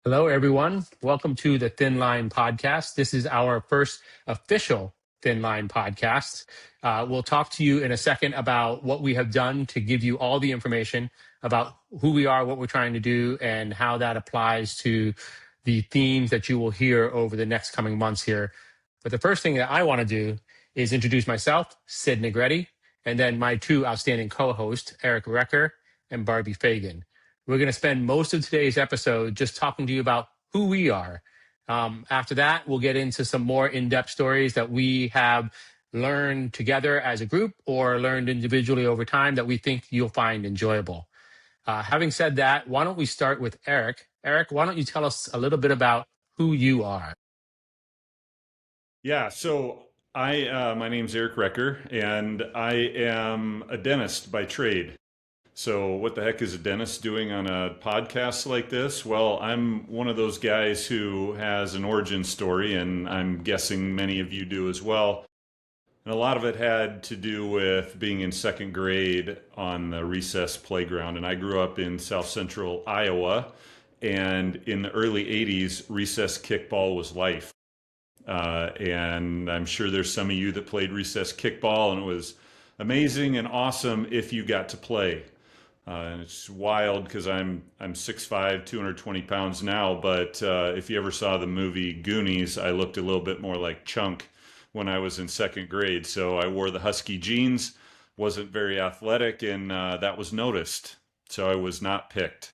Hello, everyone. Welcome to the Thin Line Podcast. This is our first official Thin Line Podcast. We'll talk to you in a second about what we have done to give you all the information about who we are, what we're trying to do, and how that applies to the themes that you will hear over the next coming months here. But the first thing that I want to do is introduce myself, Sidd Negretti, and then my two outstanding co-hosts, Eric Recker and Barbee Fagan. We're going to spend most of today's episode just talking to you about who we are. After that, we'll get into some more in-depth stories that we have learned together as a group or learned individually over time that we think you'll find enjoyable. Having said that, why don't we start with Eric? Eric, why don't you tell us a little bit about who you are? Yeah, so my name's Eric Recker, and I am a dentist by trade. So what the heck is a dentist doing on a podcast like this? Well, I'm one of those guys who has an origin story, and I'm guessing many of you do as well. And a lot of it had to do with being in second grade on the recess playground. And I grew up in South Central Iowa, and in the early 80s, recess kickball was life. And I'm sure there's some of you that played recess kickball, and it was amazing and awesome if you got to play. And it's wild because I'm 6'5", 220 pounds now, but if you ever saw the movie Goonies, I looked a little bit more like Chunk when I was in second grade. So I wore the husky jeans, wasn't very athletic, and that was noticed. So I was not picked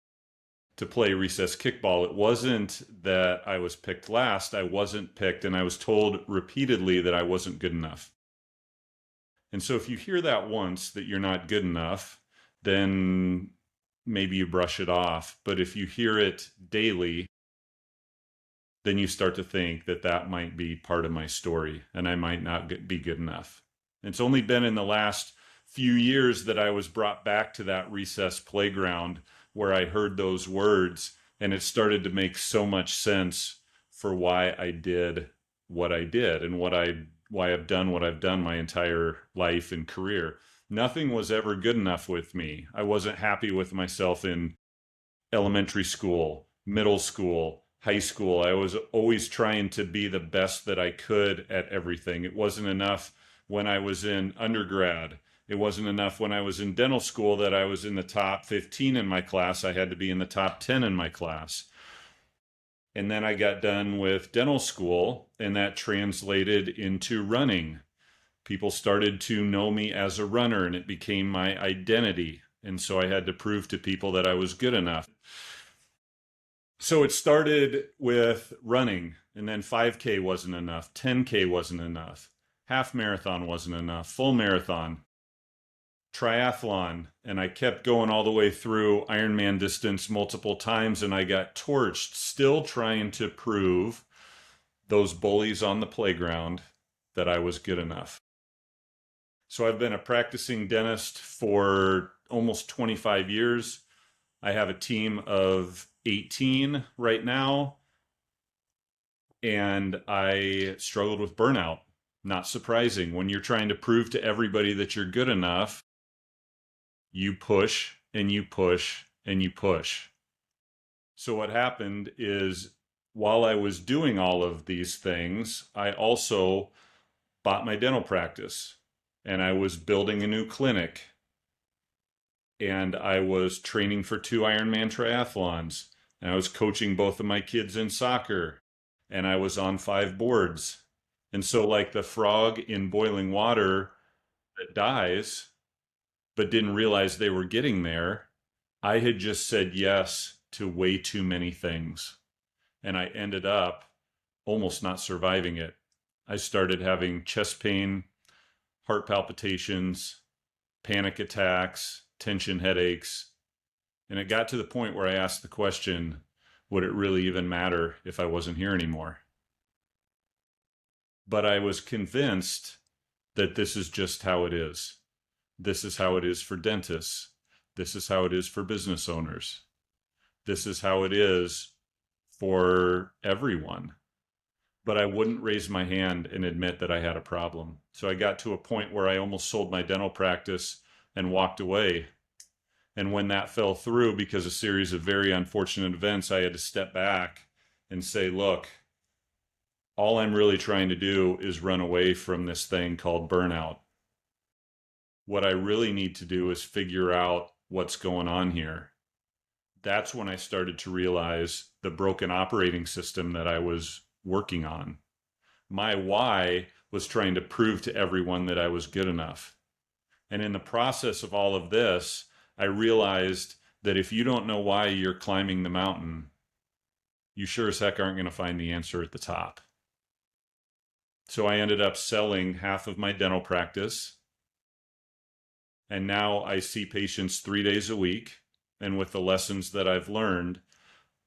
to play recess kickball. It wasn't that I was picked last. I wasn't picked, and I was told repeatedly that I wasn't good enough. And so if you hear that once, that you're not good enough, then maybe you brush it off. But if you hear it daily, then you start to think that that might be part of my story and I might not be good enough. It's only been in the last few years that I was brought back to that recess playground where I heard those words, and it started to make so much sense for why I did what I did and why I've done what I've done my entire life and career. Nothing was ever good enough with me. I wasn't happy with myself in elementary school, middle school, high school. I was always trying to be the best that I could at everything. It wasn't enough when I was in undergrad. It wasn't enough when I was in dental school that I was in the top 15 in my class. I had to be in the top 10 in my class. And then I got done with dental school, and that translated into running. People started to know me as a runner, and it became my identity. And so I had to prove to people that I was good enough. So it started with running, and then 5K wasn't enough, 10K wasn't enough, half marathon wasn't enough, full marathon, triathlon, and I kept going all the way through Ironman distance multiple times, and I got torched, still trying to prove those bullies on the playground that I was good enough. So I've been a practicing dentist for almost 25 years. I have a team of 18 right now, and I struggled with burnout. Not surprising. When you're trying to prove to everybody that you're good enough, you push and you push and you push. So what happened is, while I was doing all of these things, I also bought my dental practice, and I was building a new clinic, and I was training for 2 Ironman triathlons, and I was coaching both of my kids in soccer, and I was on 5 boards. And so, like the frog in boiling water that dies but didn't realize they were getting there, I had just said yes to way too many things, and I ended up almost not surviving it. I started having chest pain, heart palpitations, panic attacks, tension headaches. And it got to the point where I asked the question, would it really even matter if I wasn't here anymore? But I was convinced that this is just how it is. This is how it is for dentists. This is how it is for business owners. This is how it is for everyone. But I wouldn't raise my hand and admit that I had a problem. So I got to a point where I almost sold my dental practice and walked away. And when that fell through because a series of very unfortunate events, I had to step back and say, look, all I'm really trying to do is run away from this thing called burnout. What I really need to do is figure out what's going on here. That's when I started to realize the broken operating system that I was working on. My why was trying to prove to everyone that I was good enough. And in the process of all of this, I realized that if you don't know why you're climbing the mountain, you sure as heck aren't going to find the answer at the top. So I ended up selling half of my dental practice. And now I see patients 3 days a week. And with the lessons that I've learned,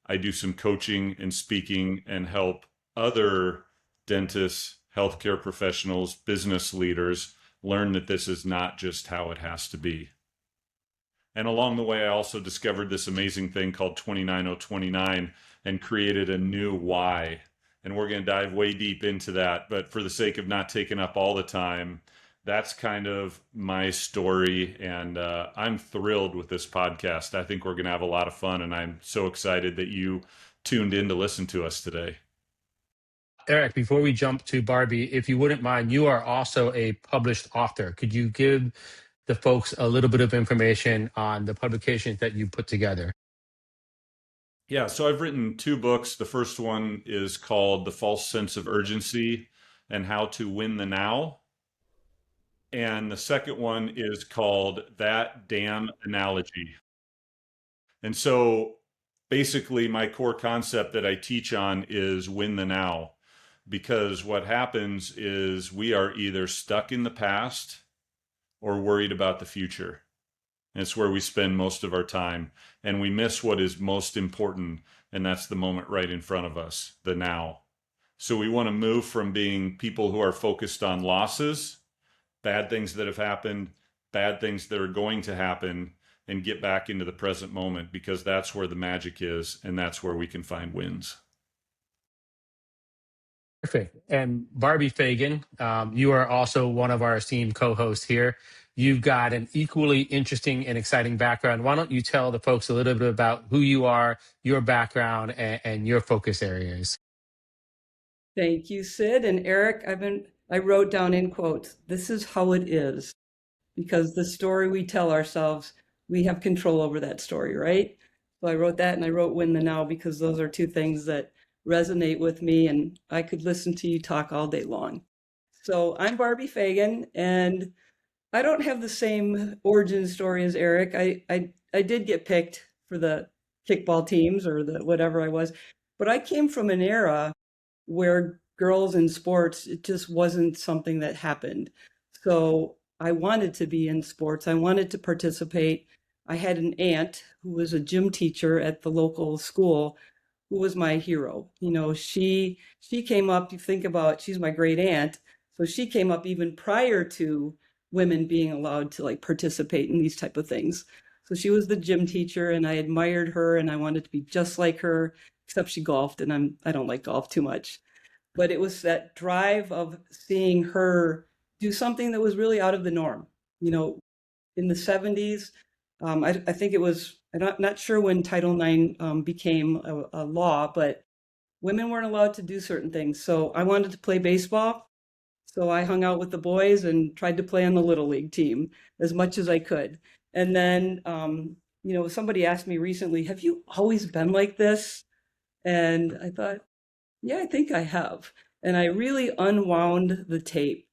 I do some coaching and speaking and help other dentists, healthcare professionals, business leaders learn that this is not just how it has to be. And along the way, I also discovered this amazing thing called 29029 and created a new why. And we're going to dive way deep into that. But for the sake of not taking up all the time, that's kind of my story. And I'm thrilled with this podcast. I think we're going to have a lot of fun. And I'm so excited that you tuned in to listen to us today. Eric, before we jump to Barbee, if you wouldn't mind, you are also a published author. Could you give the folks a little bit of information on the publications that you put together? Yeah, so I've written 2 books. The first one is called The False Sense of Urgency and How to Win the Now. And the second one is called That Damn Analogy. And so basically, my core concept that I teach on is win the now. Because what happens is we are either stuck in the past or worried about the future. And it's where we spend most of our time. And we miss what is most important. And that's the moment right in front of us, the now. So we want to move from being people who are focused on losses, bad things that have happened, bad things that are going to happen, and get back into the present moment, because that's where the magic is, and that's where we can find wins. Perfect. And Barbee Fagan, you are also one of our esteemed co-hosts here. You've got an equally interesting and exciting background. Why don't you tell the folks a little bit about who you are, your background, and your focus areas? Thank you, Sid and Eric. I wrote down in quotes, "This is how it is," because the story we tell ourselves, we have control over that story, right? So I wrote that, and I wrote "Win the Now" because those are two things that resonate with me, and I could listen to you talk all day long. So I'm Barbee Fagan, and I don't have the same origin story as Eric. I did get picked for the kickball teams or the whatever I was, but I came from an era where girls in sports, it just wasn't something that happened. So I wanted to be in sports. I wanted to participate. I had an aunt who was a gym teacher at the local school who was my hero. You know, she came up, you think about, she's my great aunt. So she came up even prior to women being allowed to like participate in these type of things. So she was the gym teacher, and I admired her, and I wanted to be just like her, except she golfed, and I don't like golf too much. But it was that drive of seeing her do something that was really out of the norm. You know, in the 70s, I think it was, I'm not sure when Title IX became a law, but women weren't allowed to do certain things. So I wanted to play baseball. So I hung out with the boys and tried to play on the Little League team as much as I could. And then, you know, somebody asked me recently, "Have you always been like this?" And I thought, yeah, I think I have. And I really unwound the tape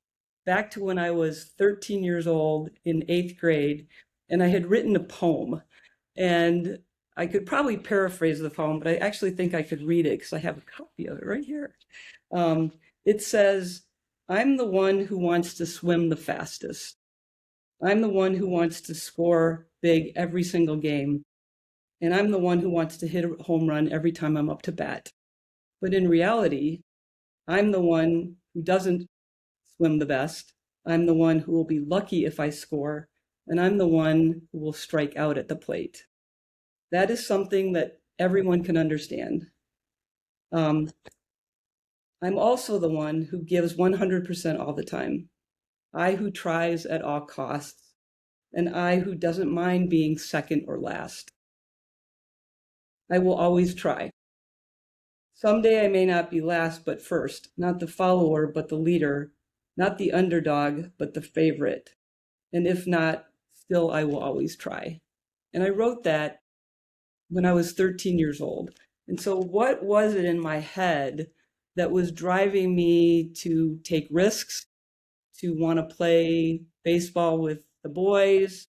back to when I was 13 years old in 8th grade, and I had written a poem. And I could probably paraphrase the poem, but I actually think I could read it because I have a copy of it right here. It says, "I'm the one who wants to swim the fastest. I'm the one who wants to score big every single game. And I'm the one who wants to hit a home run every time I'm up to bat. But in reality, I'm the one who doesn't swim the best. I'm the one who will be lucky if I score. And I'm the one who will strike out at the plate." That is something that everyone can understand. I'm also the one who gives 100% all the time. I who tries at all costs. an I who doesn't mind being second or last. I will always try. Someday I may not be last, but first, not the follower, but the leader, not the underdog, but the favorite. And if not, still I will always try. And I wrote that when I was 13 years old. And so what was it in my head that was driving me to take risks, to want to play baseball with the boys,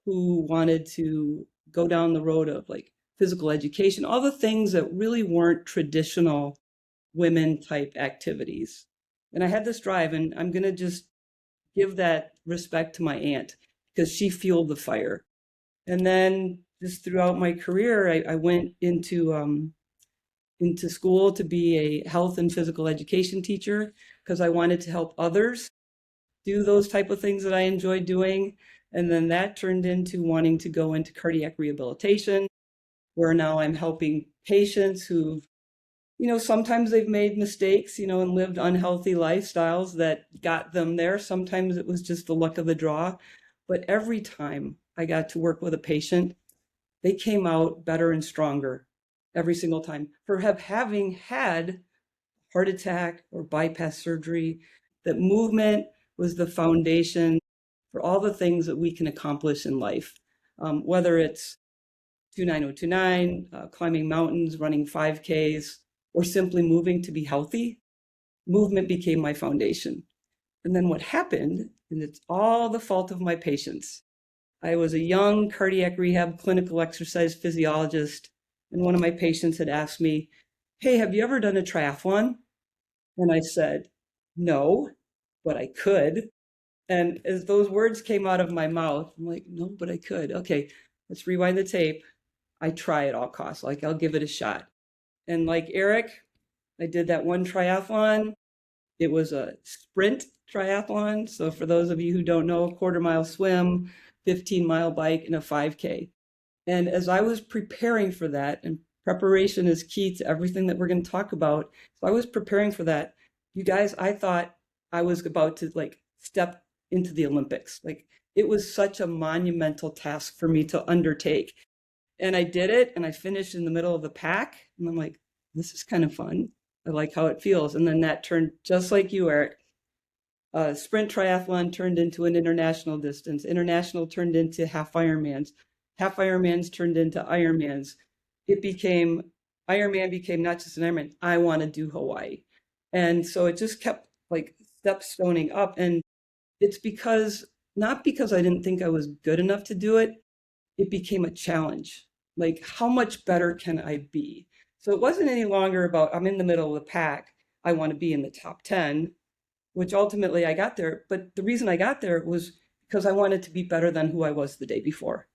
who wanted to go down the road of like physical education, all the things that really weren't traditional women type activities. And I had this drive, and I'm going to just give that respect to my aunt because she fueled the fire. And then just throughout my career, I went into school to be a health and physical education teacher because I wanted to help others do those type of things that I enjoyed doing. And then that turned into wanting to go into cardiac rehabilitation, where now I'm helping patients who've, sometimes they've made mistakes, and lived unhealthy lifestyles that got them there. Sometimes it was just the luck of the draw. But every time I got to work with a patient, they came out better and stronger every single time for having had heart attack or bypass surgery. That movement was the foundation for all the things that we can accomplish in life, whether it's 29029, climbing mountains, running 5Ks, or simply moving to be healthy. Movement became my foundation. And then what happened, and it's all the fault of my patients. I was a young cardiac rehab clinical exercise physiologist, and one of my patients had asked me, "Hey, have you ever done a triathlon?" And I said, "No, but I could." And as those words came out of my mouth, I'm like, "No, but I could." Okay, let's rewind the tape. I try at all costs, like I'll give it a shot. And like Eric, I did that one triathlon. It was a sprint triathlon. So for those of you who don't know, a 1/4 mile swim, 15-mile bike, and a 5K. And as I was preparing for that, and preparation is key to everything that we're going to talk about. So I was preparing for that. You guys, I thought I was about to like step into the Olympics. Like it was such a monumental task for me to undertake. And I did it, and I finished in the middle of the pack. And I'm like, this is kind of fun. I like how it feels. And then that turned, just like you, Eric, sprint triathlon turned into an international distance. International turned into half Ironmans. Half Ironmans turned into Ironmans. Ironman became not just an Ironman. I want to do Hawaii. And so it just kept like step stoning up. And it's not because I didn't think I was good enough to do it. It became a challenge. Like, how much better can I be? So it wasn't any longer about, I'm in the middle of the pack. I want to be in the top 10, which ultimately I got there. But the reason I got there was because I wanted to be better than who I was the day before.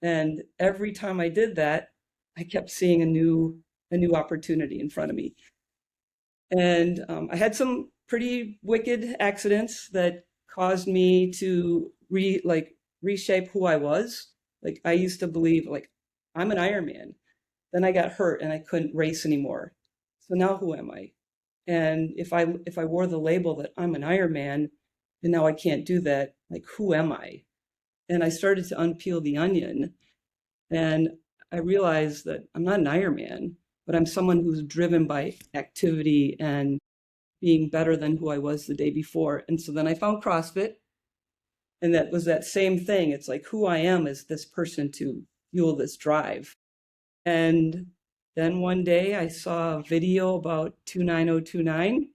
And every time I did that, I kept seeing a new opportunity in front of me. And I had some pretty wicked accidents that caused me to reshape who I was. Like I used to believe like I'm an Ironman. Then I got hurt and I couldn't race anymore. So now who am I? And if I wore the label that I'm an Ironman and now I can't do that, like who am I? And I started to unpeel the onion, and I realized that I'm not an Ironman, but I'm someone who's driven by activity and being better than who I was the day before. And so then I found CrossFit, and that was that same thing. It's like who I am is this person to fuel this drive. And then one day I saw a video about 29029,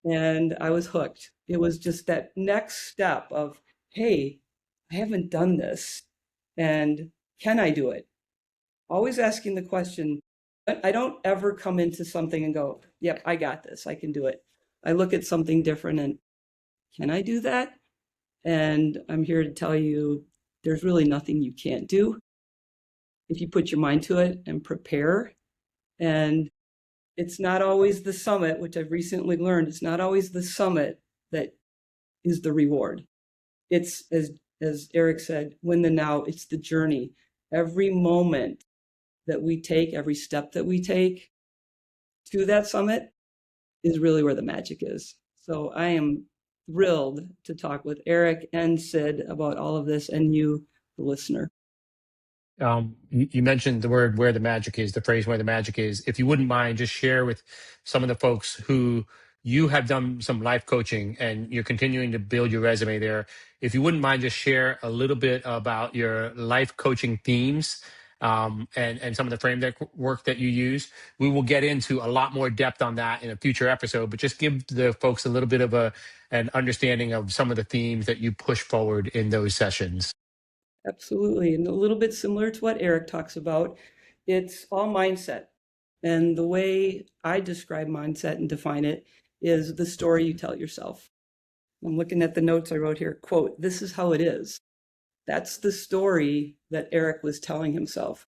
and I was hooked. It was just that next step of, hey, I haven't done this, and can I do it? Always asking the question. I don't ever come into something and go, yep, I got this, I can do it. I look at something different and can I do that? And I'm here to tell you there's really nothing you can't do if you put your mind to it and prepare. And it's not always the summit, which I've recently learned, it's not always the summit that is the reward. It's, as Eric said, when the now, it's the journey. Every moment that we take, every step that we take to that summit is really where the magic is. So I am thrilled to talk with Eric and Sid about all of this and you, the listener. You mentioned the word where the magic is, the phrase where the magic is. If you wouldn't mind, just share with some of the folks who you have done some life coaching and you're continuing to build your resume there. If you wouldn't mind, just share a little bit about your life coaching themes, and some of the framework work that you use. We will get into a lot more depth on that in a future episode, but just give the folks a little bit of an understanding of some of the themes that you push forward in those sessions. Absolutely. And a little bit similar to what Eric talks about, it's all mindset. And the way I describe mindset and define it is the story you tell yourself. I'm looking at the notes I wrote here, quote, "This is how it is." That's the story that Eric was telling himself.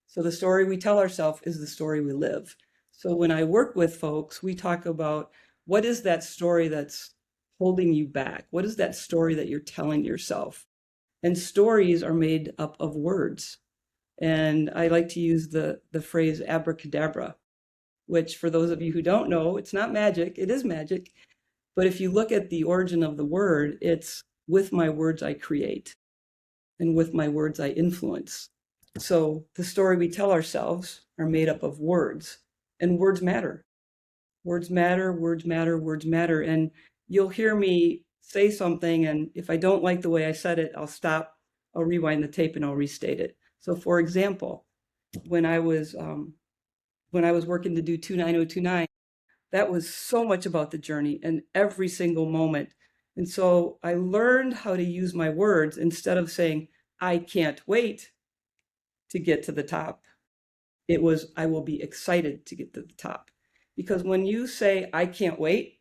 So the story we tell ourselves is the story we live. So when I work with folks, we talk about what is that story that's holding you back? What is that story that you're telling yourself? And stories are made up of words. And I like to use the phrase abracadabra, which for those of you who don't know, it's not magic, it is magic. But if you look at the origin of the word, it's with my words I create, and with my words I influence. So the story we tell ourselves are made up of words, and words matter. Words matter, words matter, words matter. And you'll hear me say something, and if I don't like the way I said it, I'll stop, I'll rewind the tape, and I'll restate it. So for example, when I was working to do 29029, that was so much about the journey and every single moment. And so I learned how to use my words instead of saying, "I can't wait to get to the top." It was, "I will be excited to get to the top." Because when you say, "I can't wait,"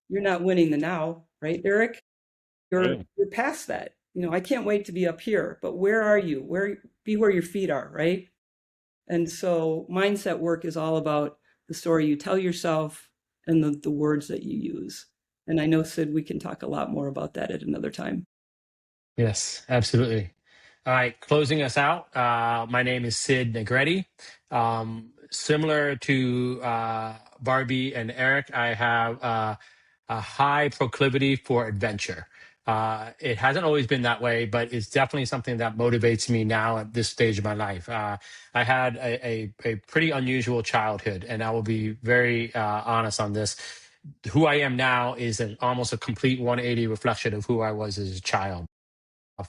you're not winning the now, right, Eric? You're past that. I can't wait to be up here, but where are you? Be where your feet are, right? And so mindset work is all about the story you tell yourself and the words that you use. And I know, Sid, we can talk a lot more about that at another time. Yes, absolutely. All right, closing us out. My name is Sidd Negretti. Similar to Barbee and Eric, I have a high proclivity for adventure. It hasn't always been that way, but it's definitely something that motivates me now at this stage of my life. I had a pretty unusual childhood, and I will be very honest on this. Who I am now is almost a complete 180 reflection of who I was as a child.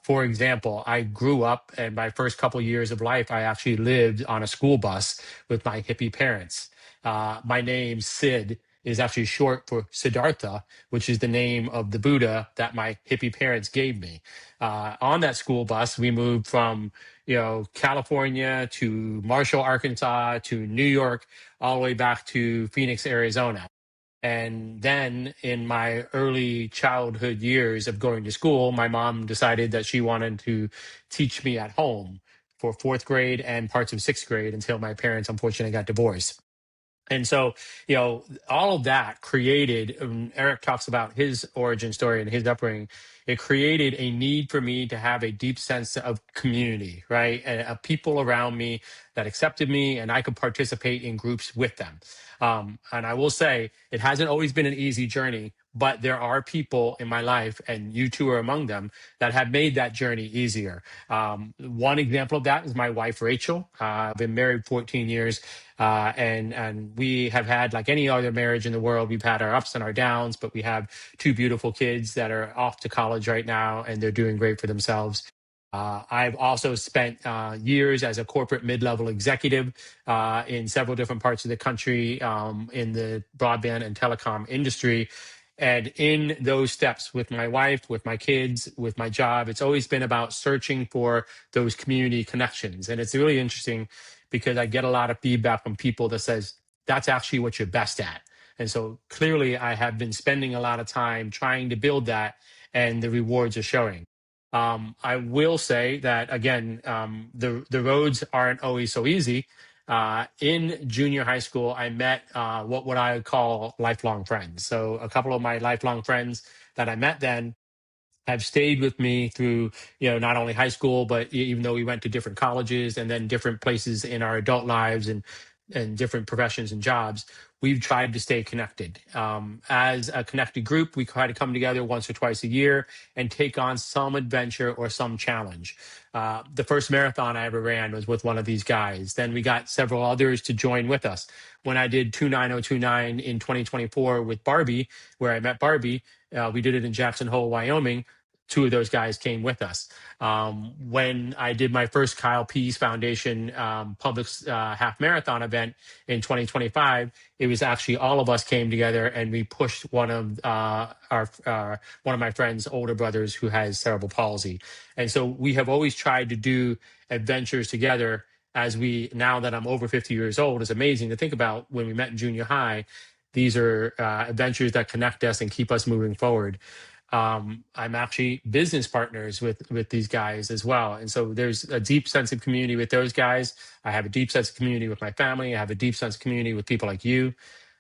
For example, I grew up, and my first couple years of life, I actually lived on a school bus with my hippie parents. My name, Sid, is actually short for Siddhartha, which is the name of the Buddha that my hippie parents gave me. On that school bus, we moved from California to Marshall, Arkansas, to New York, all the way back to Phoenix, Arizona. And then in my early childhood years of going to school, my mom decided that she wanted to teach me at home for fourth grade and parts of sixth grade until my parents unfortunately got divorced. And so, all of that created, Eric talks about his origin story and his upbringing. It created a need for me to have a deep sense of community, right? And people around me that accepted me and I could participate in groups with them. And I will say, it hasn't always been an easy journey, but there are people in my life, and you two are among them, that have made that journey easier. One example of that is my wife, Rachel. I've been married 14 years. And we have had, like any other marriage in the world, we've had our ups and our downs, but we have two beautiful kids that are off to college right now, and they're doing great for themselves. I've also spent years as a corporate mid-level executive in several different parts of the country in the broadband and telecom industry. And in those steps with my wife, with my kids, with my job, it's always been about searching for those community connections. And it's really interesting because I get a lot of feedback from people that says, that's actually what you're best at. And so clearly I have been spending a lot of time trying to build that, and the rewards are showing. I will say that, again, the roads aren't always so easy. In junior high school, I met what I would call lifelong friends. So a couple of my lifelong friends that I met then have stayed with me through, not only high school, but even though we went to different colleges and then different places in our adult lives and different professions and jobs. we've tried to stay connected. As a connected group, we try to come together once or twice a year and take on some adventure or some challenge. The first marathon I ever ran was with one of these guys. Then we got several others to join with us. When I did 29029 in 2024 with Barbee, where I met Barbee, we did it in Jackson Hole, Wyoming. Two of those guys came with us. When I did my first Kyle Pease Foundation public half marathon event in 2025, it was actually all of us came together and we pushed one of one of my friend's older brothers who has cerebral palsy. And so we have always tried to do adventures together. Now that I'm over 50 years old, it's amazing to think about when we met in junior high. These are adventures that connect us and keep us moving forward. I'm actually business partners with these guys as well. And so there's a deep sense of community with those guys. I have a deep sense of community with my family. I have a deep sense of community with people like you.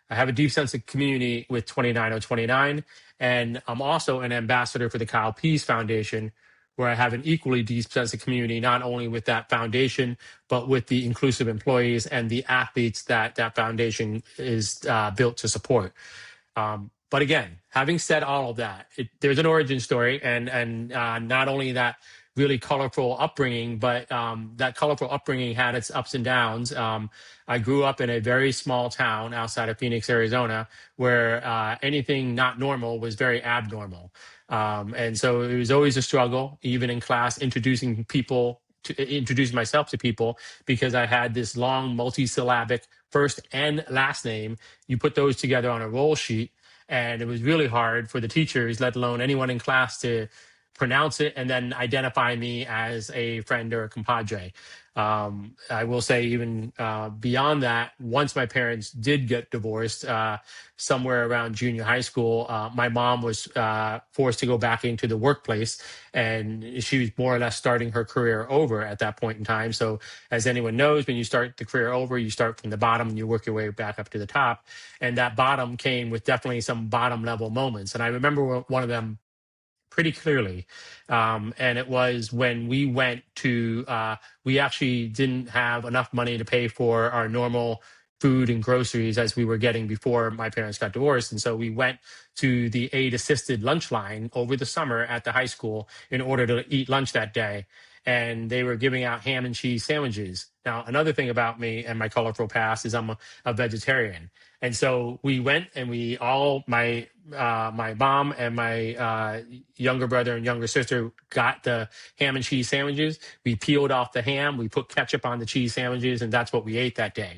I have a deep sense of community with 29029. And I'm also an ambassador for the Kyle Pease Foundation, where I have an equally deep sense of community, not only with that foundation, but with the inclusive employees and the athletes that foundation is built to support. But again, having said all of that, there's an origin story, and not only that really colorful upbringing, but that colorful upbringing had its ups and downs. I grew up in a very small town outside of Phoenix, Arizona, where anything not normal was very abnormal. And so it was always a struggle, even in class, introducing myself to people, because I had this long multisyllabic first and last name. You put those together on a roll sheet, and it was really hard for the teachers, let alone anyone in class, to pronounce it and then identify me as a friend or a compadre. I will say even beyond that, once my parents did get divorced, somewhere around junior high school, my mom was forced to go back into the workplace, and she was more or less starting her career over at that point in time. So as anyone knows, when you start the career over, you start from the bottom and you work your way back up to the top. And that bottom came with definitely some bottom level moments. And I remember one of them pretty clearly. And it was when we went to, we actually didn't have enough money to pay for our normal food and groceries as we were getting before my parents got divorced. And so we went to the aid assisted lunch line over the summer at the high school in order to eat lunch that day. And they were giving out ham and cheese sandwiches. Now, another thing about me and my colorful past is I'm a vegetarian. And so we went and we all, my mom and my younger brother and younger sister got the ham and cheese sandwiches. We peeled off the ham, we put ketchup on the cheese sandwiches, and that's what we ate that day.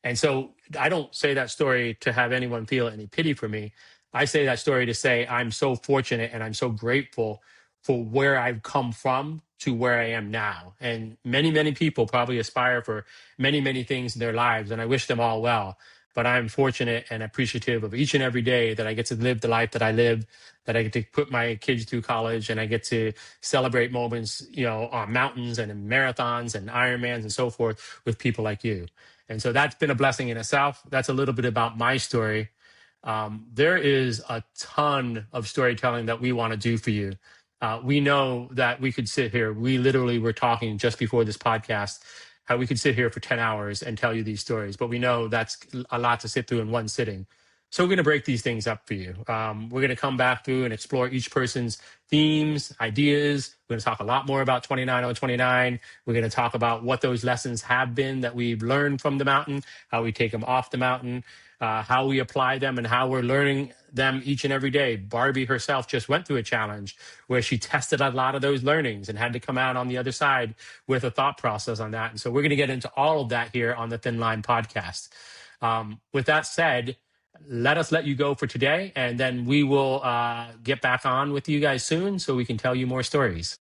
And so I don't say that story to have anyone feel any pity for me. I say that story to say I'm so fortunate and I'm so grateful for where I've come from to where I am now. And many, many people probably aspire for many, many things in their lives, and I wish them all well. But I'm fortunate and appreciative of each and every day that I get to live the life that I live, that I get to put my kids through college, and I get to celebrate moments, on mountains and in marathons and Ironmans and so forth with people like you. And so that's been a blessing in itself. That's a little bit about my story. There is a ton of storytelling that we want to do for you. We know that we could sit here. We literally were talking just before this podcast how we could sit here for 10 hours and tell you these stories, but we know that's a lot to sit through in one sitting. So we're going to break these things up for you. We're going to come back through and explore each person's themes, ideas. We're going to talk a lot more about 29029. We're going to talk about what those lessons have been that we've learned from the mountain, how we take them off the mountain, how we apply them, and how we're learning them each and every day. Barbee herself just went through a challenge where she tested a lot of those learnings and had to come out on the other side with a thought process on that. And so we're going to get into all of that here on the Thin Line podcast. With that said, let us let you go for today, and then we will get back on with you guys soon so we can tell you more stories.